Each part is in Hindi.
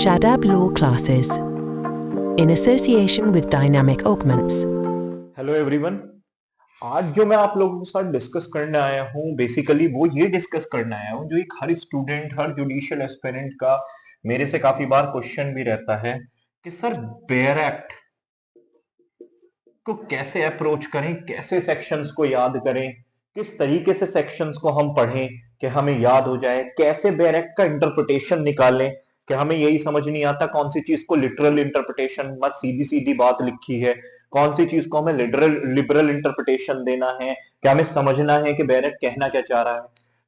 Shadab Law Classes in association with Dynamic Augments. Hello everyone. आज जो मैं आप लोगों के साथ डिस्कस करने आया हूँ बेसिकली वो ये डिस्कस करने आया हूँ जो एक हर स्टूडेंट हर जुडिशियल एस्पिरेंट का मेरे से काफी बार क्वेश्चन भी रहता है कि सर बेयर एक्ट को कैसे अप्रोच करें, कैसे सेक्शंस को याद करें, किस तरीके से सेक्शंस को हम पढ़ें कि हमें याद हो जाए, कैसे बेयर एक्ट का इंटरप्रिटेशन निकालें कि हमें यही समझ नहीं आता कौन सी चीज को लिटरल इंटरप्रिटेशन मत सीधी सीधी बात लिखी है, कौन सी चीज को हमें लिबरल इंटरप्रिटेशन देना है, क्या हमें समझना है कि बेयर एक्ट कहना क्या चाह रहा है।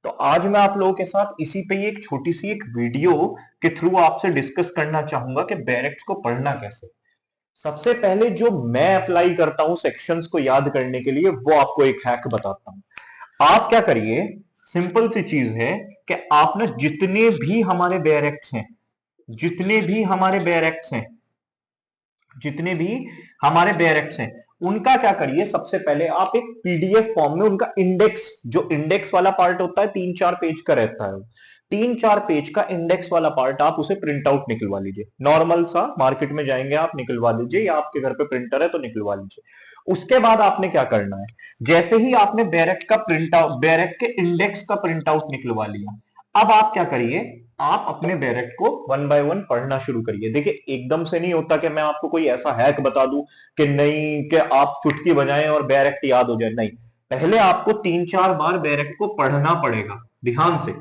तो आज मैं आप लोगों के साथ इसी पे एक छोटी सी एक वीडियो के थ्रू आपसे डिस्कस करना चाहूंगा कि बेयर एक्ट को पढ़ना कैसे। सबसे पहले जो मैं अप्लाई करता हूं सेक्शंस को याद करने के लिए वो आपको एक हैक बताता हूं। आप क्या करिए, सिंपल सी चीज है कि आप ना जितने भी हमारे बेयर एक्ट्स हैं, जितने भी हमारे बेयर एक्ट्स हैं, जितने भी हमारे बेयर एक्ट्स हैं उनका क्या करिए, सबसे पहले आप एक पीडीएफ फॉर्म में उनका इंडेक्स, जो इंडेक्स वाला पार्ट होता है 3-4 पेज का रहता है, 3-4 पेज का इंडेक्स वाला पार्ट आप उसे प्रिंट आउट निकलवा लीजिए। नॉर्मल सा मार्केट में जाएंगे आप निकलवा लीजिए, या आपके घर पे प्रिंटर है तो निकलवा लीजिए। उसके बाद आपने क्या करना है, जैसे ही आपने बैरेक्ट का प्रिंट आउट, बैरेक्ट के इंडेक्स का प्रिंट आउट निकलवा लिया, अब आप क्या करिए, आप अपने बैरेक्ट को वन बाय वन पढ़ना शुरू करिए। देखिए एकदम से नहीं होता कि मैं आपको कोई ऐसा हैक बता दूं कि नहीं कि आप चुटकी बजाएं और बैरेक्ट याद हो जाए, नहीं। पहले आपको 3-4 बार बैरेक्ट को पढ़ना पड़ेगा, ध्यान से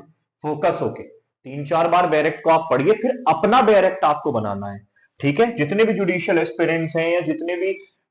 फोकस होके 3-4 बार बैरेक्ट को आप पढ़िए, फिर अपना बैरेक्ट आपको बनाना है। ठीक है, जितने भी जुडिशियल एस्पिरेंट्स हैं या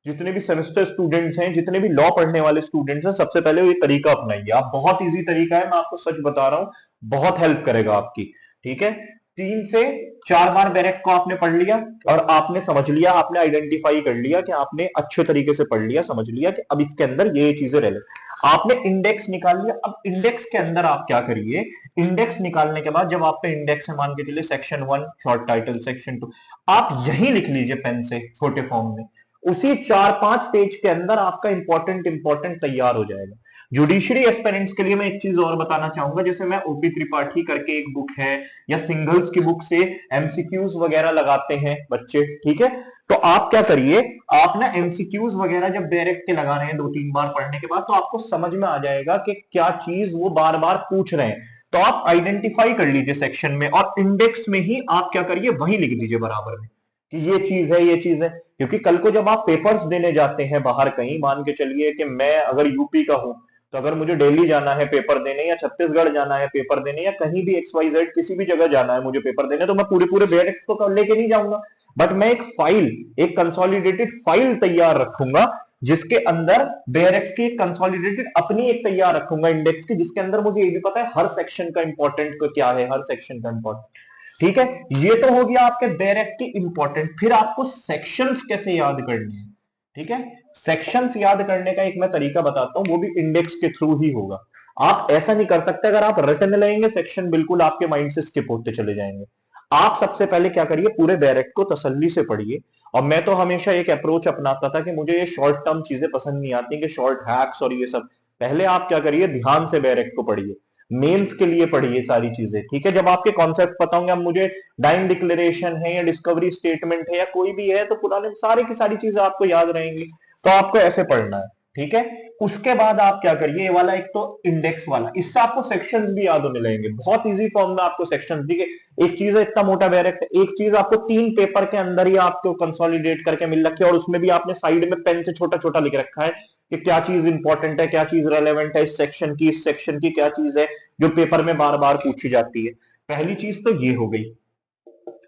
जितने भी सेमेस्टर स्टूडेंट्स हैं, जितने भी लॉ पढ़ने वाले स्टूडेंट्स हैं, सबसे पहले ये तरीका अपनाइए आप। बहुत इजी तरीका है, मैं आपको सच बता रहा हूं, बहुत हेल्प करेगा आपकी। ठीक है, 3 से 4 बार बैरेक्ट को आपने पढ़ लिया और आपने समझ लिया, आपने आइडेंटिफाई कर लिया कि आपने अच्छे तरीके से पढ़ लिया, समझ लिया कि अब इसके अंदर ये चीजें रेलेवेंट। आपने इंडेक्स निकाल लिया, अब इंडेक्स के अंदर आप क्या करिए, इंडेक्स निकालने के बाद जब आप पे इंडेक्स है, मान के चलिए सेक्शन 1 शॉर्ट टाइटल, सेक्शन 2, आप यही लिख लीजिए पेन से छोटे फॉर्म में। उसी 4-5 पेज के अंदर आपका इंपॉर्टेंट तैयार हो जाएगा। जुडिशरी एस्पिरेंट्स के लिए मैं एक चीज और बताना चाहूंगा, जैसे मैं ओपी त्रिपाठी करके एक बुक है, या सिंगल्स की बुक से एमसीक्यूज वगैरह लगाते हैं बच्चे। ठीक है, तो आप क्या करिए, आप ना एमसीक्यूज वगैरह जब डायरेक्ट के लगा रहे हैं 2-3 बार पढ़ने के बाद, तो आपको समझ में आ जाएगा कि क्या चीज वो बार बार पूछ रहे हैं। तो आप आइडेंटिफाई कर लीजिए सेक्शन में, और इंडेक्स में ही आप क्या करिए, वही लिख दीजिए बराबर में कि ये चीज है, ये चीज है। क्योंकि कल को जब आप पेपर्स देने जाते हैं बाहर कहीं, मान के चलिए कि मैं अगर यूपी का हूं, तो अगर मुझे दिल्ली जाना है पेपर देने, या छत्तीसगढ़ जाना है पेपर देने, या कहीं भी XYZ किसी भी जगह जाना है मुझे पेपर देने, तो मैं पूरे पूरे बैरेक्ट को लेके नहीं जाऊंगा, बट मैं एक फाइल, एक कंसोलिडेटेड फाइल तैयार रखूंगा, जिसके अंदर बैरेक्ट की कंसोलिडेटेड अपनी एक तैयार रखूंगा इंडेक्स की, जिसके अंदर मुझे ये भी पता है हर सेक्शन का इंपॉर्टेंट को क्या है, हर सेक्शन का इंपॉर्टेंट। ठीक है, ये तो हो गया आपके बैरेक्ट की इंपॉर्टेंट। फिर आपको सेक्शंस कैसे याद करने हैं। ठीक है, सेक्शंस याद करने का एक मैं तरीका बताता हूं, वो भी इंडेक्स के थ्रू ही होगा। आप ऐसा नहीं कर सकते, अगर आप रटने लगेंगे सेक्शन बिल्कुल आपके माइंड से स्किप होते चले जाएंगे। आप सबसे पहले क्या करिए, पूरे बैरेक्ट को तसल्ली से पढ़िए। और मैं तो हमेशा एक अप्रोच अपनाता था कि मुझे ये शॉर्ट टर्म चीजें पसंद नहीं आती, कि शॉर्ट हैक्स और ये सब। पहले आप क्या करिए, ध्यान से बैरेक्ट को पढ़िए, मेंस के लिए पढ़िए सारी चीजें। ठीक है, जब आपके कॉन्सेप्ट पता होंगे, अब मुझे डाइंग डिक्लेरेशन है या डिस्कवरी स्टेटमेंट है या कोई भी है, तो पुराने सारी की सारी चीजें आपको याद रहेंगी। तो आपको ऐसे पढ़ना है। ठीक है, उसके बाद आप क्या करिए, ये वाला एक तो इंडेक्स वाला, इससे आपको सेक्शंस भी याद होने लगेंगे, बहुत इजी फॉर्म में आपको सेक्शंस। ठीक है, एक चीज है इतना मोटा बैरेक्ट, एक चीज आपको 3 पेपर के अंदर ही आपको कंसोलिडेट करके मिल रखी है, और उसमें भी आपने साइड में पेन से छोटा छोटा लिख रखा है कि क्या चीज इंपॉर्टेंट है, क्या चीज रेलेवेंट है इस सेक्शन की, इस सेक्शन की क्या चीज है जो पेपर में बार बार पूछी जाती है। पहली चीज तो ये हो गई।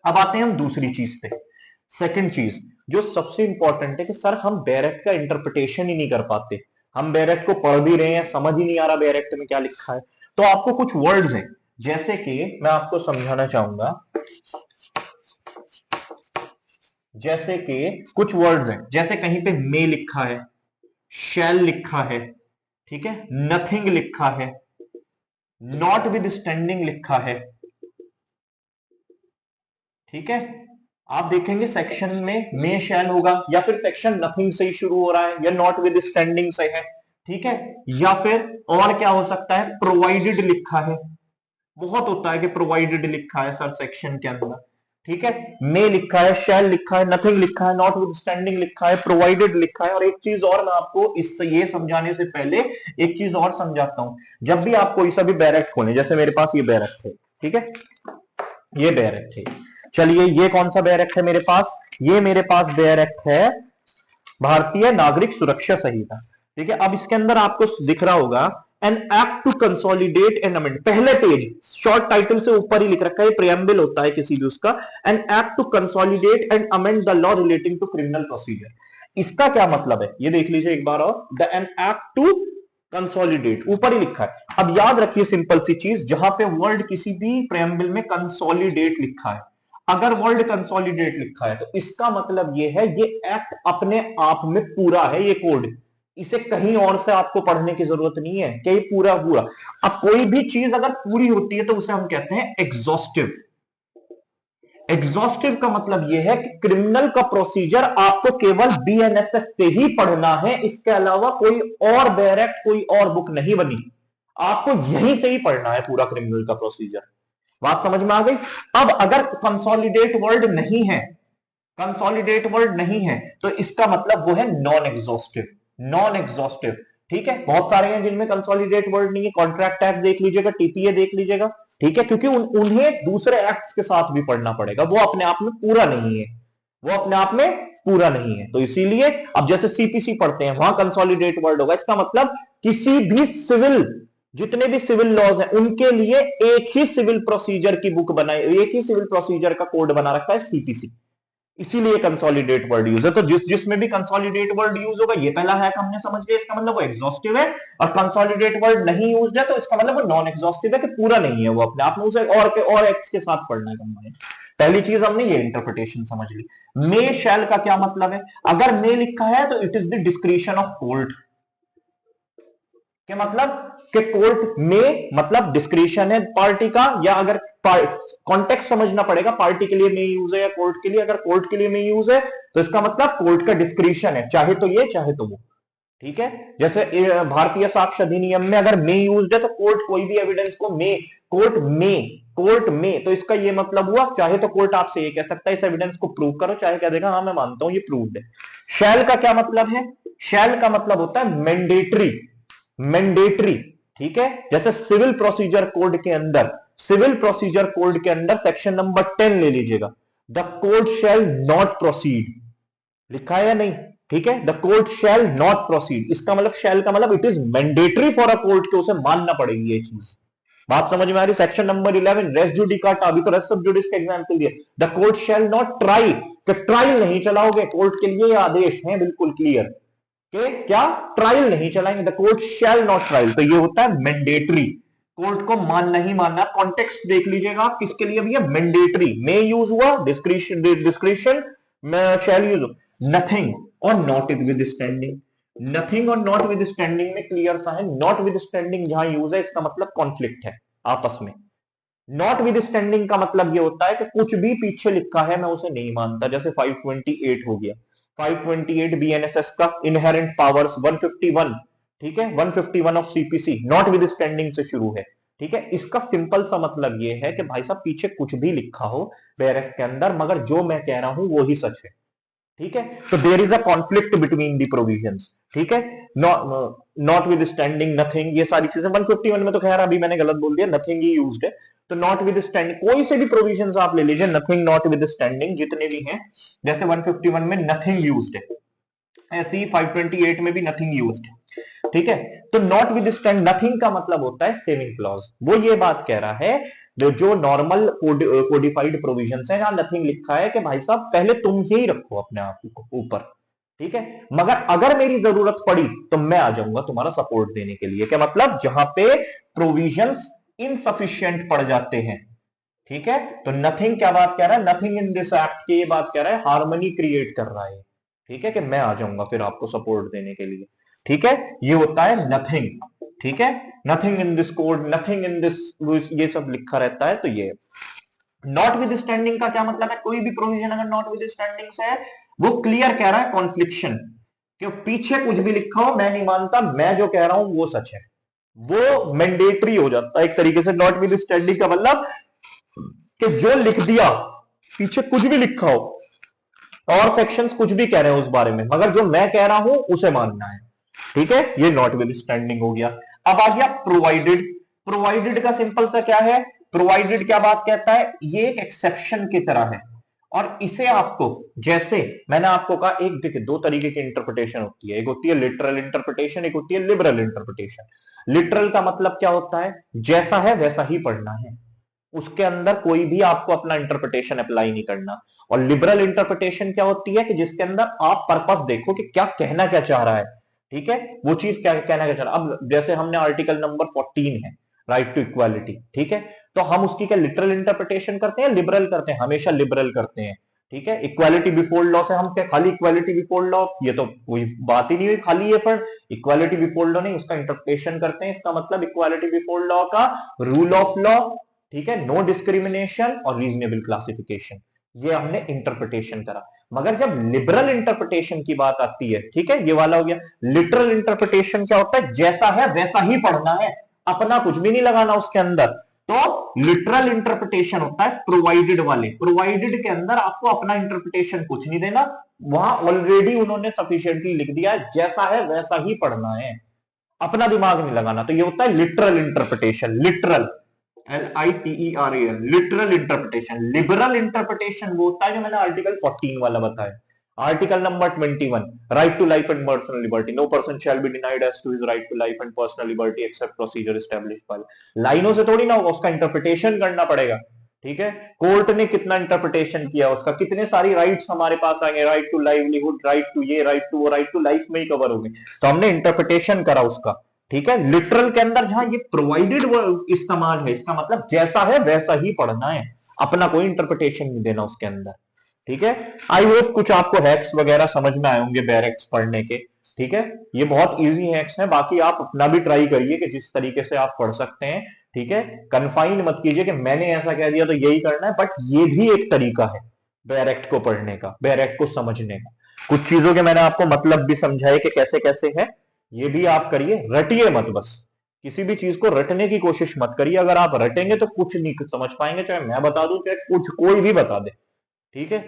अब आते हैं हम दूसरी चीज पे। सेकंड चीज जो सबसे इंपॉर्टेंट है कि सर हम बैरेक्ट का इंटरप्रिटेशन ही नहीं कर पाते, हम बैरेक्ट को पढ़ भी रहे हैं, समझ ही नहीं आ रहा बैरेक्ट में क्या लिखा है। तो आपको कुछ वर्ड्स हैं, जैसे कि मैं आपको समझाना चाहूंगा, जैसे कि कुछ वर्ड्स हैं, जैसे कहीं पे मे लिखा है, शैल लिखा है, ठीक है, नथिंग लिखा है, नॉट विद स्टैंडिंग लिखा है। ठीक है, आप देखेंगे सेक्शन में मे शैल होगा, या फिर सेक्शन नथिंग से ही शुरू हो रहा है, या नॉट विद स्टैंडिंग से है। ठीक है, या फिर और क्या हो सकता है, प्रोवाइडेड लिखा है। बहुत होता है कि प्रोवाइडेड लिखा है सर सेक्शन के अंदर। ठीक है, मे लिखा है, शैल लिखा है, नथिंग लिखा है, नॉट विद स्टैंडिंग लिखा है, प्रोवाइडेड लिखा है। और एक चीज और मैं आपको इस ये समझाने से पहले एक चीज और समझाता हूं। जब भी आप कोई सा भी बैरक खोलें, जैसे मेरे पास ये बैरक है, ठीक है, ये बैरक है, चलिए ये कौन सा बैरक है मेरे पास, ये मेरे पास बैरक है भारतीय नागरिक सुरक्षा संहिता, ठीक है। अब इसके अंदर आपको दिख रहा होगा an act to consolidate an amend, पहले पेज शॉर्ट टाइटल से ऊपर ही लिख रखा है, प्रियम्बल होता है किसी भी उसका, an act to consolidate and amend the law relating to criminal procedure. इसका क्या मतलब है ये देख लीजिए एक बार और, the an act to consolidate ऊपर ही लिखा है। अब याद रखिए सिंपल सी चीज, जहां पे वर्ड किसी भी प्रियम्बल में कंसोलिडेट लिखा है, अगर वर्ड कंसोलिडेट लिखा है तो इसका मतलब ये है ये एक्ट अपने आप में पूरा है, ये कोड, इसे कहीं और से आपको पढ़ने की जरूरत नहीं है कि ये पूरा हुआ। अब कोई भी चीज अगर पूरी होती है तो उसे हम कहते हैं एग्जॉस्टिव। एग्जॉस्टिव का मतलब यह है कि क्रिमिनल का प्रोसीजर आपको केवल बीएनएसएस से ही पढ़ना है, इसके अलावा कोई और डायरेक्ट कोई और बुक नहीं बनी, आपको यहीं से ही पढ़ना है पूरा क्रिमिनल का प्रोसीजर। बात समझ में आ गई। अब अगर कंसोलिडेट वर्ड नहीं है, कंसोलिडेट वर्ड नहीं है तो इसका मतलब वो है नॉन एग्जॉस्टिव, नॉन एग्जॉस्टिव, ठीक है। बहुत सारे हैं जिनमें कंसोलिडेट वर्ड नहीं है, कॉन्ट्रैक्ट एक्ट देख लीजिएगा, टीपीए देख लीजिएगा, ठीक है, क्योंकि उन्हें दूसरे एक्ट्स के साथ भी पढ़ना पड़ेगा, वो अपने आप में पूरा नहीं है, वो अपने आप में पूरा नहीं है। तो इसीलिए अब जैसे सीपीसी पढ़ते हैं वहां कंसोलिडेट वर्ड होगा, इसका मतलब किसी भी सिविल, जितने भी सिविल लॉज हैं उनके लिए एक ही सिविल प्रोसीजर की बुक बनाई, एक ही सिविल प्रोसीजर का कोड बना रखा है सीपीसी, इसीलिए कंसोलिडेट वर्ड यूज है। तो जिसमें भी कंसोलिडेट वर्ड यूज होगा, ये पहला हैक हमने समझ लिया, इसका मतलब वो एग्जॉस्टिव है, और कंसोलिडेट वर्ड नहीं यूज है तो इसका मतलब वो नॉन एग्जॉस्टिव है कि पूरा नहीं है, वो अपने आप में उसे और एक्ट्स के साथ पढ़ना है कंबाइन। पहली चीज हमने ये इंटरप्रिटेशन समझ ली। मे शैल का क्या मतलब है, अगर मे लिखा है तो it is the discretion of court, क्या मतलब कि कोर्ट में मतलब डिस्क्रिशन है पार्टी का, या अगर कॉन्टेक्स्ट समझना पड़ेगा, पार्टी के लिए में यूज है या कोर्ट के लिए, अगर कोर्ट के लिए में यूज है तो इसका मतलब कोर्ट का डिस्क्रिशन है, चाहे तो ये चाहे तो वो, ठीक है। जैसे भारतीय साक्ष्य अधिनियम में अगर में यूज है तो कोर्ट कोई भी एविडेंस को में, कोर्ट में, तो इसका ये मतलब हुआ चाहे तो कोर्ट आपसे ये कह सकता है इस एविडेंस को प्रूव करो, चाहे कह देगा हाँ मैं मानता हूं ये प्रूव्ड है। शैल का क्या मतलब है, शैल का मतलब होता है मैंडेटरी, मैंडेटरी, ठीक है। जैसे सिविल प्रोसीजर कोड के अंदर, सिविल प्रोसीजर कोड के अंदर सेक्शन नंबर 10 ले लीजिएगा, the court shall not proceed, लिखा है या नहीं, ठीक है, the court shall not proceed, इसका मतलब शैल का मतलब it is mandatory for a court के उसे मानना पड़ेगी ये चीज। बात समझ में आ रही। सेक्शन नंबर 11 रेस जुडिकाटा, अभी तो रेस सब जुडिस का एग्जांपल दिया, the court shall not try, तो ट्रायल नहीं चलाओगे, कोर्ट के लिए आदेश है बिल्कुल क्लियर कि क्या ट्रायल नहीं चलाएंगे, the court shall not trial, तो ये होता है मैंडेटरी, कोर्ट को मानना ही मानना। कॉन्टेक्स्ट देख लीजिएगा आप किसके लिए भी है, मैंडेटरी, में यूज हुआ, डिस्क्रिशन में शैल यूज, नथिंग और नॉट विद स्टैंडिंग, नथिंग और नॉट विद स्टैंडिंग में क्लियर सा है, नॉट विद स्टैंडिंग जहां यूज है इसका मतलब कॉन्फ्लिक्ट है आपस में, नॉट विद स्टैंडिंग का मतलब ये होता है कि कुछ भी पीछे लिखा है मैं उसे नहीं मानता, जैसे 528 हो गया, 528 बीएनएसएस का इनहेरेंट पावर्स 151, ठीक है, 151 of CPC not with standing से शुरू है, ठीक है। इसका सिंपल सा मतलब ये है कि भाई साहब पीछे कुछ भी लिखा हो बैरक के अंदर, मगर जो मैं कह रहा हूं वो ही सच है, ठीक है। तो there is a conflict between the provisions, ठीक है, नॉट विद स्टैंडिंग, नथिंग, ये सारी चीजें 151 में तो खैर अभी मैंने गलत बोल दिया, नथिंग ही यूज्ड है, तो नॉट विद स्टैंडिंग कोई से भी प्रोविजंस आप ले लीजिए, नथिंग नॉट विद स्टैंडिंग जितने भी हैं, जैसे 151 में नथिंग यूज्ड है, ऐसे ही 528 में भी नथिंग यूज्ड है, ठीक है। तो नॉट विद स्टैंड, नथिंग का मतलब होता है सेविंग क्लॉज, वो ये बात कह रहा है जो नॉर्मल कोडिफाइड प्रोविजंस है जहां नथिंग लिखा है कि भाई साहब पहले तुम ही रखो अपने आप को ऊपर, ठीक है, मगर अगर मेरी जरूरत पड़ी तो मैं आ जाऊंगा तुम्हारा सपोर्ट देने के लिए, क्या मतलब जहां पे प्रोविजंस इनसफिशिएंट पड़ जाते हैं, ठीक है। तो नथिंग क्या बात कह रहा है, नथिंग इन दिस एक्ट की ये बात कह रहा है, हार्मनी क्रिएट कर रहा है, ठीक है, कि मैं आ जाऊंगा फिर आपको सपोर्ट देने के लिए, ठीक है, ये होता है नथिंग, ठीक है, nothing in this code, nothing in this, ये सब लिखा रहता है। तो ये नॉट विद स्टैंडिंग का क्या मतलब है, कोई भी प्रोविजन अगर नॉट विद स्टैंडिंग से है वो क्लियर कह रहा है कॉन्फ्लिक्शन, कि पीछे कुछ भी लिखा हो मैं नहीं मानता, मैं जो कह रहा हूं वो सच है, वो मैंडेटरी हो जाता है एक तरीके से। नॉट विद स्टैंडिंग का मतलब कि जो लिख दिया पीछे कुछ भी लिखा हो और सेक्शंस कुछ भी कह रहे हैं उस बारे में, मगर जो मैं कह रहा हूं उसे मानना है। ठीक है, ये नॉट विद स्टैंडिंग हो गया। अब आ गया प्रोवाइडेड। प्रोवाइडेड का सिंपल सा क्या है, प्रोवाइडेड क्या बात कहता है, ये एक एक्सेप्शन की तरह है और इसे आपको, जैसे मैंने आपको कहा, एक देखिए दो तरीके की इंटरप्रिटेशन होती है, एक होती है लिटरल इंटरप्रिटेशन, एक होती है लिबरल इंटरप्रिटेशन। लिटरल का मतलब क्या होता है, जैसा है वैसा ही पढ़ना है, उसके अंदर कोई भी आपको अपना इंटरप्रिटेशन अप्लाई नहीं करना। और लिबरल इंटरप्रिटेशन क्या होती है कि जिसके अंदर आप पर्पस देखो कि क्या कहना क्या चाह रहा है। ठीक है, वो चीज क्या कहना क्या चाह रहा है। अब जैसे हमने आर्टिकल नंबर 14 है, राइट टू इक्वालिटी, ठीक है, तो हम उसकी क्या लिटरल इंटरप्रिटेशन करते हैं, लिबरल करते हैं, हमेशा लिबरल करते हैं। ठीक है, इक्वालिटी बिफोर लॉ से हम क्या खाली इक्वालिटी बिफोर लॉ, ये तो कोई बात ही नहीं हुई, खाली ये पर इक्वालिटी बिफोर लॉ नहीं, उसका इंटरप्रिटेशन करते हैं। इसका मतलब इक्वालिटी बिफोर लॉ का रूल ऑफ लॉ, ठीक है, नो डिस्क्रिमिनेशन और रीजनेबल क्लासिफिकेशन, ये हमने इंटरप्रिटेशन करा। मगर जब लिबरल इंटरप्रिटेशन की बात आती है, ठीक है, ये वाला हो गया। लिटरल इंटरप्रिटेशन क्या होता है, जैसा है वैसा ही पढ़ना है, अपना कुछ भी नहीं लगाना उसके अंदर। तो लिटरल इंटरप्रिटेशन होता है प्रोवाइडेड वाले, प्रोवाइडेड के अंदर आपको अपना इंटरप्रिटेशन कुछ नहीं देना, वहां ऑलरेडी उन्होंने सफिशिएंटली लिख दिया है, जैसा है वैसा ही पढ़ना है, अपना दिमाग नहीं लगाना। तो ये होता है literal interpretation, literal, LITERAL, literal interpretation. Liberal interpretation वो होता है जो मैंने आर्टिकल 14 वाला बताया। Article number 21, right to life and personal liberty, no person shall be denied as to his right to life and personal liberty except procedure established by. लाइनों से थोड़ी ना होगा, उसका इंटरप्रिटेशन करना पड़ेगा। ठीक है, कोर्ट ने कितना इंटरप्रिटेशन किया उसका, कितने सारी राइट्स हमारे पास आएंगे, right to livelihood, right to ये, राइट टू वो, राइट टू लाइफ में ही कवर होंगे, तो हमने इंटरप्रिटेशन करा उसका। ठीक है, लिटरल के अंदर जहां ये प्रोवाइडेड इस्तेमाल है, इसका मतलब जैसा है वैसा ही पढ़ना है, अपना कोई इंटरप्रिटेशन नहीं देना उसके अंदर। ठीक है, आई होप कुछ आपको हैक्स वगैरह समझ में आए होंगे बैरेक्स पढ़ने के। ठीक है, ये बहुत इजी हैक्स हैं, बाकी आप अपना भी ट्राई करिए कि जिस तरीके से आप पढ़ सकते हैं। ठीक है, कन्फाइन मत कीजिए कि मैंने ऐसा कह दिया तो यही करना है, बट ये भी एक तरीका है बैरेक्ट को पढ़ने का, बैरेक्ट को समझने का। कुछ चीजों के मैंने आपको मतलब भी समझाए कि कैसे कैसे है, ये भी आप करिए, रटिए मत, बस किसी भी चीज को रटने की कोशिश मत करिए। अगर आप रटेंगे तो कुछ नहीं समझ पाएंगे, चाहे मैं बता दूं चाहे कुछ कोई भी बता दे। ठीक है,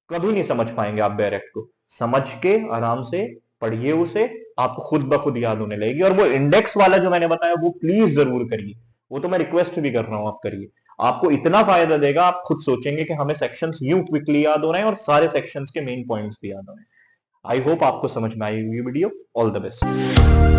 कभी नहीं समझ पाएंगे आप बैरेक्ट को। समझ के आराम से पढ़िए उसे, आपको खुद ब खुद याद होने लगेगी। और वो इंडेक्स वाला जो मैंने बताया वो प्लीज जरूर करिए, वो तो मैं रिक्वेस्ट भी कर रहा हूं आप करिए, आपको इतना फायदा देगा, आप खुद सोचेंगे कि हमें सेक्शंस यूं क्विकली याद हो रहे हैं और सारे सेक्शंस के मेन पॉइंट्स भी याद हो रहे हैं। आई होप आपको समझ में आई हुई वीडियो। All the best.